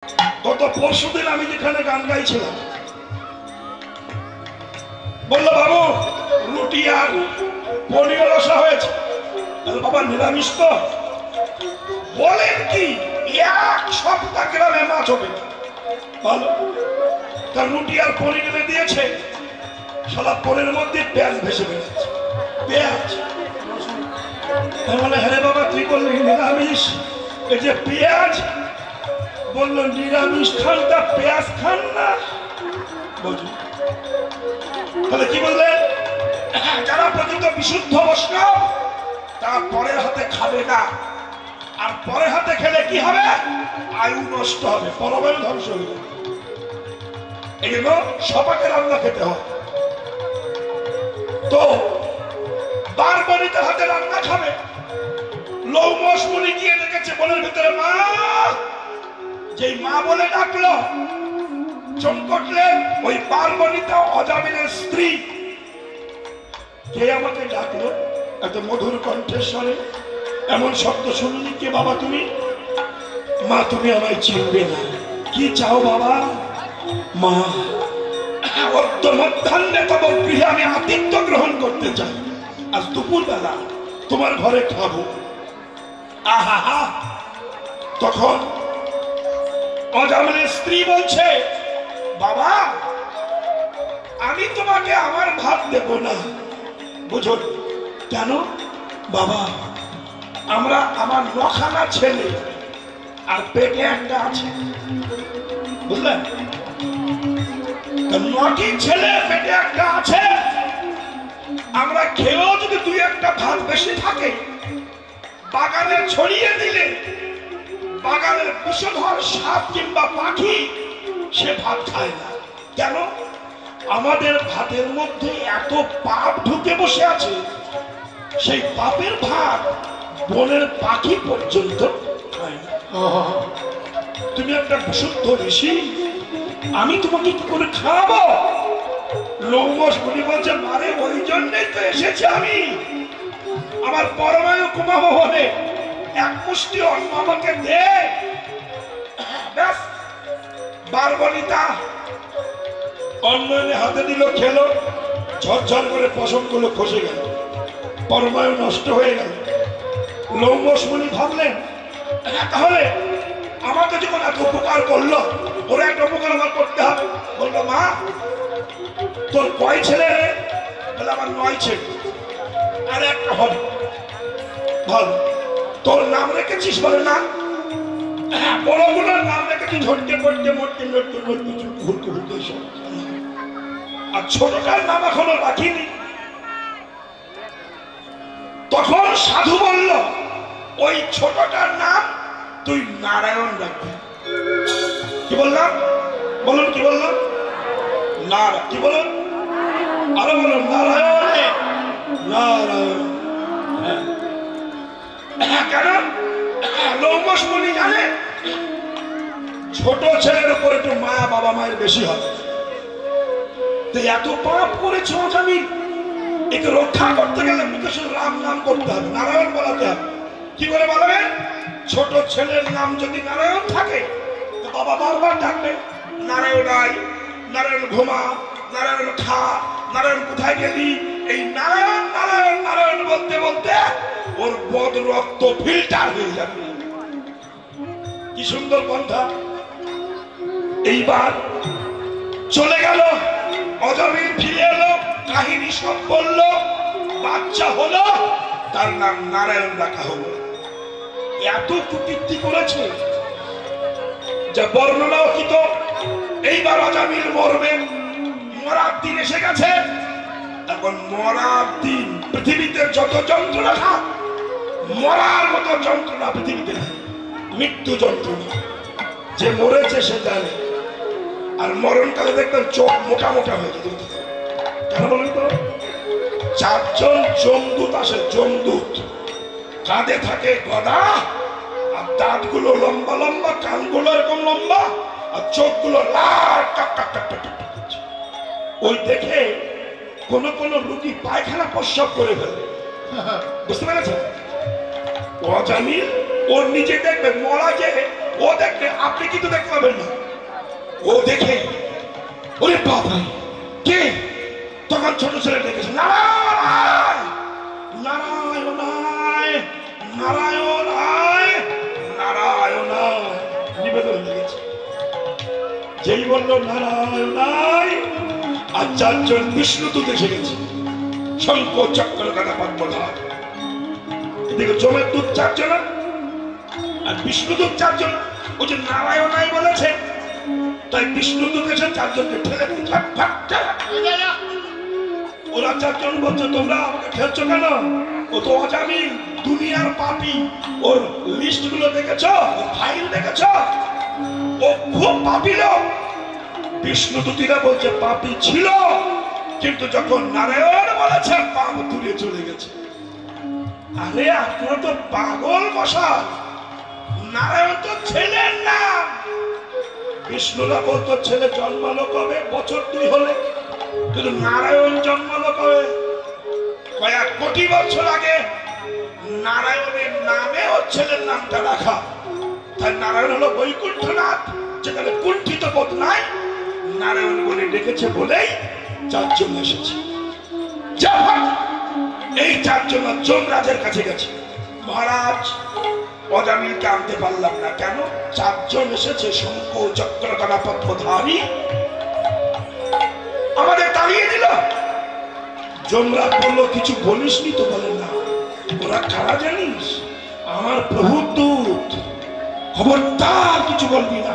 গত পরশুদিন আমি যেখানে গান গাইছিলাম, বললো বাবু রুটি আর পনির রসা হয়েছে। বাবা নিরামিষ তো? বলেন কি, এক সপ্তাহ গ্রামে মাছ হবে ভালো, তার রুটি আর পনির এনে দিয়েছে, সারা পনিরের মধ্যে পেঁয়াজ ভেসে বেড়াচ্ছে। পেঁয়াজ মানে হ্যাঁ বাবা তুই বললি নিরামিষ, এই যে পেঁয়াজ, বললো নিরামিষ খান তা পেঁয়াজ খান না। বুঝলি তাহলে কি বললেন? যারা প্রকৃত বিশুদ্ধ বৈষ্ণব তারা পরের হাতে খাবে না, আর পরের হাতে খেলে কি হবে? আয়ু নষ্ট হবে, পরবের ধ্বংস হবে। এই জন্য সবাইকে রান্না খেতে হয়। তো বারবারিতে হাতে রান্না খাবে। লৌমস মুনি গিয়ে দেখেছে বনের ভিতরে মা, যেই মা বলে ডাকলো চমকটলেন ওই পার্বণিতা অজামিনের স্ত্রী। কে আমাকে ডাকলো এত মধুর কণ্ঠেশ্বরে, এমন শব্দ শুনলি কে বাবা তুমি? মা তুমি আমায় চিনবে না, কি চাও বাবা? মা মধ্যাহ্নে তব গৃহে আমি আতিথ্য গ্রহণ করতে চাই, আজ দুপুর বেলা তোমার ঘরে খাবো। আহা, তখন অজামিনের স্ত্রী বলছে বাবা আমি তোমাকে আমার ভাত দেব না। বুঝো কেন? বাবা আমরা আমার নখানা ছেলে আর পেটে একটা আছে, বুঝলেন? নটি ছেলে পেটে একটা আছে, আমরা খেয়েও যদি দুই একটা ভাত বেশি থাকে বাগানে ছড়িয়ে দিলে বাগানের বিষধর সাপ কিংবা পাখি সে ভাত খায় না। কেন? আমাদের ভাতের মধ্যে এত পাপ ঢুকে বসে আছে, সেই পাপের ভাত বনের পাখি পর্যন্ত খায় না। তুমি একটা বিশুদ্ধ ঋষি, আমি তোমাকে কি করে খাওয়াবো? লৌমস মুনি বলছে মারে ওই জন্যই তো এসেছি আমি, আমার পরমায়ু কমাবো বলে এক মুষ্টি অন্ন আমাকে দে। ব্যাস বারবনিতা অন্ন এনে হাতে দিল, খেলো, ঝরঝর করে পশম গুলো খসে গেল, পরমায়ু নষ্ট হয়ে গেল। লৌমস মুনি ভাবলেন তাহলে আমাকে যখন এত উপকার করলো ওরা একটা উপকার আমার করতে হবে। বললো মা তোর কয় ছেলে রে? বলে আমার 9 ছেলে, আর একটা হবে। ভালো, তোর নাম রেখেছিস? বলে না। বড়গুলোর নাম রেখেছিস ঝটকে পড়তে মরতে নড়তে নড়তে ঘুরতে ঘুরতে সব, আর ছোটটার নাম এখনো রাখিনি। তখন সাধু বলল ওই ছোটটার নাম তুই নারায়ণ রাখবি। কি বললাম? বলুন কি বললাম? নারায়ণ। কি বলুন? আরো বলুন নারায়ণ নারায়ণ। কেন? লৌমস মুনি জানে ছোট ছেলের উপর একটু মায়া বাবা মায়ের বেশি হয়। তো এত পাপ করেছে আমি, একে রক্ষা করতে গেলে মুখে শুধু রাম নাম করতে হবে, নারায়ণ বলাতে হবে। কি করে বলবেন? ছোট ছেলের নাম যদি নারায়ণ থাকে তো বাবা বারবার ডাকবে নারায়ণ আয়, নারায়ণ ঘুমা, নারায়ণ খা, নারায়ণ কোথায় গেলি, এই নারায়ণ নারায়ণ নারায়ণ বলতে বলতে ওর বদ রক্ত ফিল্টার হয়ে যাবে। কি সুন্দর পন্থা। এইবার চলে গেল, অজামিল ফিরে এলো, কাহিনী সব বললো, বাচ্চা হলো, তার নাম নারায়ণ রাখা হলো। এত কুকীর্তি করেছে যা বর্ণনাও কি তো। এইবার অজামিল মরবে, মরার দিন এসে গেছে। এখন মরার দিন, পৃথিবীতে যত যন্ত্রণা থাক মরার মতো যন্ত্রণা পৃথিবীতে নেই, মৃত্যু যন্ত্রণা। যে মরেছে সে জানে। আর মরণকালে দেখবেন চোখ মোটা মোটা হয়ে যেত। কেন বলেন তো? 4 জন যমদূত আসে, যমদূত। কাঁধে থাকে গদা, আর দাঁত গুলো লম্বা লম্বা, কানগুলো এরকম লম্বা, আর চোখগুলো লাল টাক টাক টাক টাক টাক করছে। ওই দেখে কোন কোন রোগী পায়খানা প্রস্রাব করে ফেলে। বুঝতে পেরেছেন? অজামিল ওর নিজে দেখবে মরা যে ও দেখবে, আপনি কিন্তু দেখতে পাবেন না। ও দেখে ওরে বাবা কে, তখন ছোট ছেলে ডেকেছে নারায়ণ নারায়ণ নারায়ণ নারায়ণ নিবেদন লেগেছে। যেই বললো নারায়ণ আর চারজন বিষ্ণুদূত এসে গেছে, শঙ্খ চক্র গাদা পদ্মধর। এদিকে জমের দুধ চারজন আর বিষ্ণুদূত চারজন। ও যে নারায়ণ বলেছে, তাই বিষ্ণুদূত এসে চারজনকে ঠেলে ওরা চারজন বলছে তোমরা আমাকে ঠেলছো কেন? ও তো অজামিল, দুনিয়ার পাপী। ওর লিস্ট গুলো দেখেছ, ফাইল দেখেছ, ও খুব পাপী লোক। বিষ্ণুদূতীরা বলছে পাপী ছিল, কিন্তু যখন নারায়ণ বলেছে পাপ দূরে চলে গেছে। আরে আপনারা তো পাগল মশাই, নারায়ণ তো ছেলের নাম। বিষ্ণুরা বলতো ছেলে জন্মালো কবে, বছর 2 হলে, কিন্তু নারায়ণ জন্মালো কবে? কয়েক কোটি বছর আগে। নারায়ণের নামে ওর ছেলের নামটা রাখা। তাই নারায়ণ হলো বৈকুণ্ঠনাথ, যেখানে কুণ্ঠিত বোধ নাই। নারায়ণ বলে ডেকেছে বলেই চারজন এসেছে। এই চারজন যমরাজের কাছে গেছে। মহারাজ, অজামিলকে আনতে পারলাম না কেন? চারজন এসেছে শঙ্খ চক্র গদা পদ্মধারী, আমাদের তাড়িয়ে দিল। যমরাজ বললো কিছু বলিসনি তো? বলে না। ওরা কারা জানিস? আমার প্রভুর দূত, খবরদার কিছু বলবি না।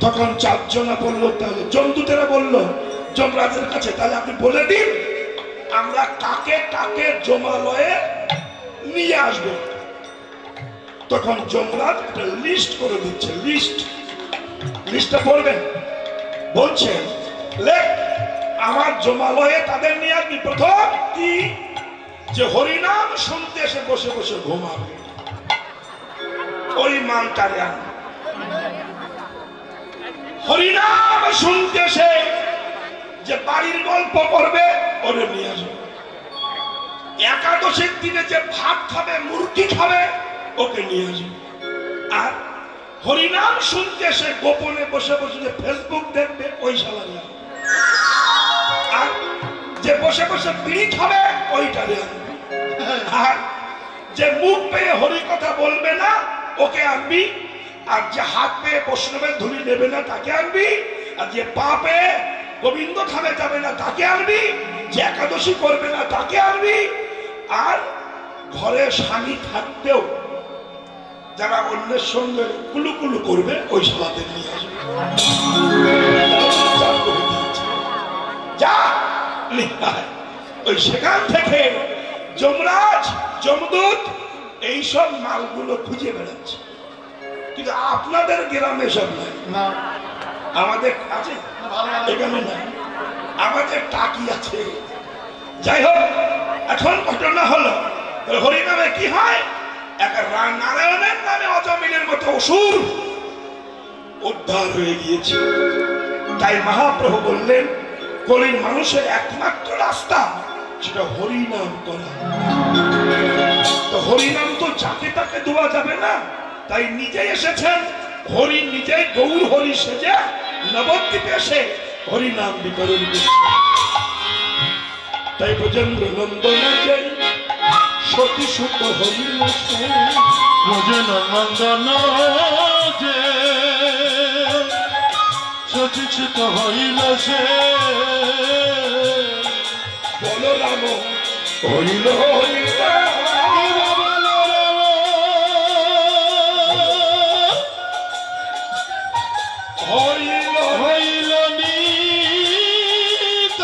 তখন চারজনা বললো, তাহলে যমদূতেরা বললো যমরাজের কাছে, তাহলে আপনি বলে দিন আমরা কাকে কাকে যমালয়ে নিয়ে আসবো। তখন যমরাজ একটা লিস্ট করে দিচ্ছে। লিস্টটা পড়বেন। বলছেন লেখ, আমার যমালয়ে তাদের নিয়ে আসবি। প্রথম কি, যে হরিনাম শুনতে এসে বসে বসে ঘুমাবে, ওই মানটারে আনবে। হরিনাম শুনতে এসে যে বাড়ির গল্প করবে, ওরে নিয়ে আসবে। একাদশীর দিনে যে ভাত খাবে, মুরগি খাবে, ওকে নিয়ে আসবে। আর হরিনাম শুনতে এসে গোপনে বসে বসে যে ফেসবুক দেখবে, ওই শালা নিয়ে আসবে। আর যে বসে বসে বিড়ি খাবে, ওইটারে আনবে। আর যে মুখ পেয়ে হরি কথা বলবে না, ওকে আনবি। আর যে হাত পেয়ে বৈষ্ণবের ধুলি নেবে না, তাকে আনবি। আর যে পা পেয়ে গোবিন্দ ধামে যাবে না, তাকে আনবি। যে একাদশী করবে না, তাকে আনবি। আর ঘরে স্বামী থাকতেও যারা অন্যের সঙ্গে কুলুকুলু করবে, ওই শালাদের নিয়ে আসবে। যা ওই সেখান থেকে যমরাজ, যমদূত এইসব মালগুলো খুঁজে বেড়াচ্ছে। কিন্তু আপনাদের গ্রামে সব নাই, আমাদের আছে, এখানে নাই। আমাদের টাকি আছে। যাই হোক, এখন ঘটনা হলো হরিনামে কি হয়, নারায়ণের নামে অজামিলের মতো অসুর উদ্ধার হয়ে গিয়েছে। তাই মহাপ্রভু বললেন, কলির মানুষের একমাত্র রাস্তা সেটা হরিনাম করা। তো হরিনাম তো যাকে তাকে দেওয়া যাবে না, তাই নিজে এসেছেন হরি, নিজেই গৌর হরি সেজে নবদ্বীপে এসে হরিনাম বিতরণ করছে। তাই ব্রজেন্দ্র নন্দন জয় সতী সুত হরি ব্রজেন্দ্র নন্দন যে সতী সুত হইল সে, বলরাম হইল হইল হইল হইল নিত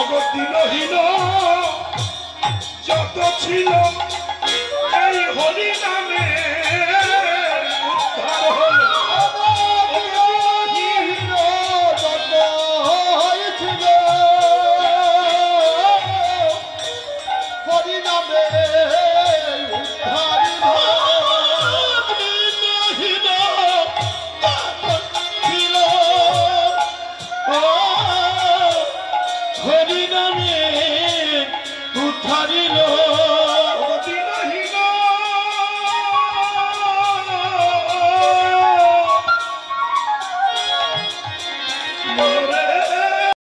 অগতিহীন যত ছিল